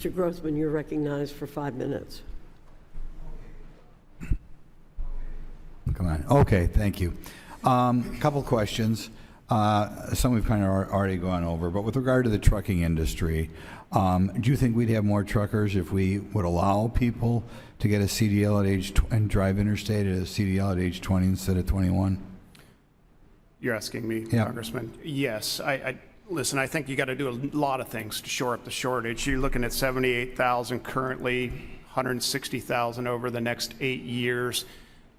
Mr. Grothman, you're recognized for 5 minutes. Come on. Okay, thank you. Couple questions. Some we've kind of already gone over, but with regard to the trucking industry, do you think we'd have more truckers if we would allow people to get a CDL at age and drive interstate at a CDL at age 20 instead of 21? You're asking me, Yeah. Congressman? Yes. Listen, I think you got to do a lot of things to shore up the shortage. You're looking at 78,000 currently, 160,000 over the next 8 years.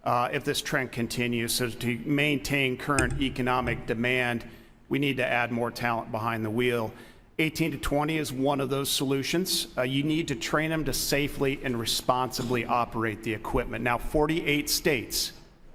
If this trend continues, so to maintain current economic demand, we need to add more talent behind the wheel. 18 to 20 is one of those solutions. You need to train them to safely and responsibly operate the equipment. Now, 48 states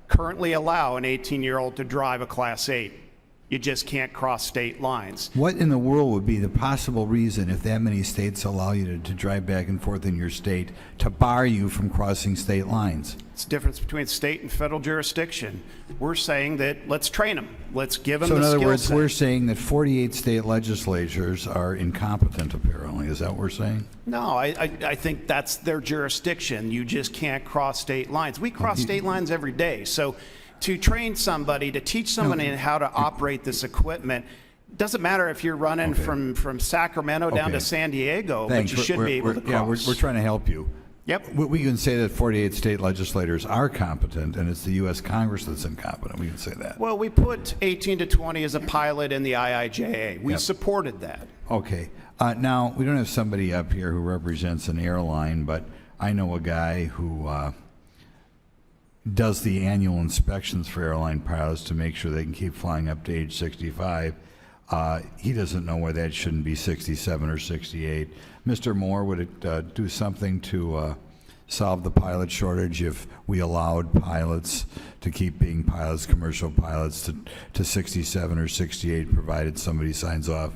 currently allow an 18-year-old to drive a Class 8. You just can't cross state lines. What in the world would be the possible reason, if that many states allow you to drive back and forth in your state, to bar you from crossing state lines? It's the difference between state and federal jurisdiction. We're saying that let's train them. Let's give them the skill set. So in other words, we're saying that 48 state legislatures are incompetent, apparently. Is that what we're saying? No, I think that's their jurisdiction. You just can't cross state lines. We cross state lines every day. So to train somebody, to teach somebody how to operate this equipment, doesn't matter if you're running from Sacramento down to San Diego, Thanks. But you should be able to cross. Yeah, we're trying to help you. Yep. We can say that 48 state legislators are competent, and it's the U.S. Congress that's incompetent. We can say that. Well, we put 18 to 20 as a pilot in the IIJA. We supported that. Okay. Now, we don't have somebody up here who represents an airline, but I know a guy who does the annual inspections for airline pilots to make sure they can keep flying up to age 65. He doesn't know why that shouldn't be 67 or 68. Mr. Moore, would it do something to solve the pilot shortage if we allowed pilots to keep being pilots, commercial pilots, to 67 or 68, provided somebody signs off?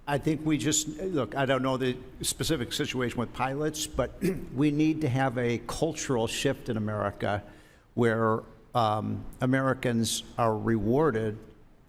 I think we just, look, I don't know the specific situation with pilots, but we need to have a cultural shift in America where Americans are rewarded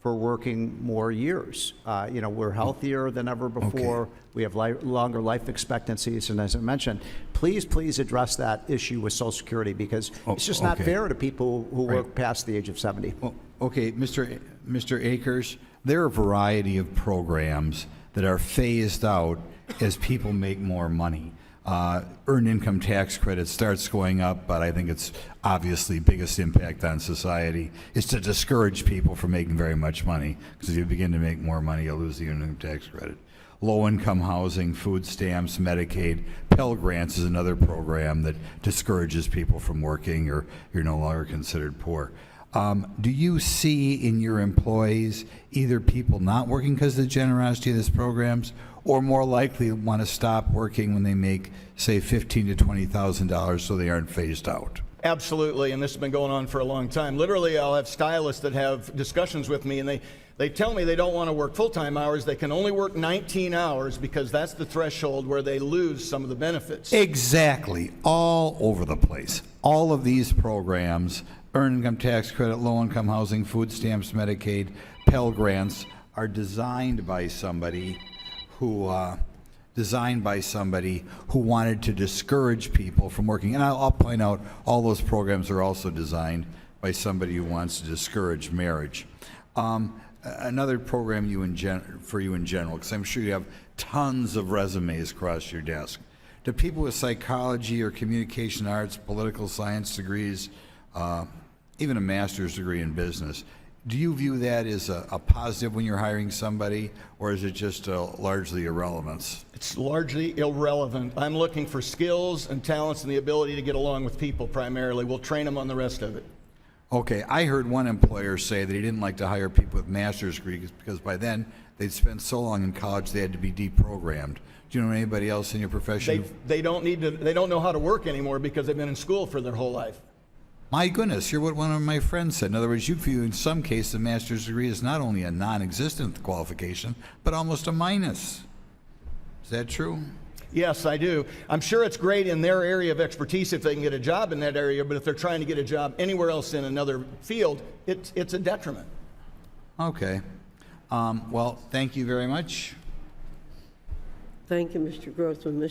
for working more years. We're healthier than ever before. Okay. We have longer life expectancies. And as I mentioned, please address that issue with Social Security, because it's just not fair to people who work past the age of 70. Well, okay, Mr. Akers, there are a variety of programs that are phased out as people make more money. Earned income tax credit starts going up, but I think it's obviously biggest impact on society is to discourage people from making very much money, because if you begin to make more money, you'll lose the earned income tax credit. Low-income housing, food stamps, Medicaid, Pell Grants is another program that discourages people from working, or you're no longer considered poor. Do you see in your employees either people not working because of the generosity of these programs, or more likely want to stop working when they make, say, $15,000 to $20,000 so they aren't phased out? Absolutely, and this has been going on for a long time. Literally, I'll have stylists that have discussions with me, and they tell me they don't want to work full-time hours. They can only work 19 hours because that's the threshold where they lose some of the benefits. Exactly. All over the place. All of these programs, earned income tax credit, low-income housing, food stamps, Medicaid, Pell Grants, are designed by somebody who wanted to discourage people from working. And I'll point out, all those programs are also designed by somebody who wants to discourage marriage. Another program for you in general, because I'm sure you have tons of resumes across your desk. Do people with psychology or communication arts, political science degrees, even a master's degree in business, do you view that as a positive when you're hiring somebody, or is it just largely irrelevance? It's largely irrelevant. I'm looking for skills and talents and the ability to get along with people primarily. We'll train them on the rest of it. Okay, I heard one employer say that he didn't like to hire people with master's degrees because by then they'd spent so long in college they had to be deprogrammed. Do you know anybody else in your profession? They don't know how to work anymore because they've been in school for their whole life. My goodness, you're what one of my friends said. In other words, you view in some cases a master's degree as not only a non-existent qualification, but almost a minus. Is that true? Yes, I do. I'm sure it's great in their area of expertise if they can get a job in that area, but if they're trying to get a job anywhere else in another field, it's a detriment. Okay. Well, thank you very much. Thank you, Mr. Grothman.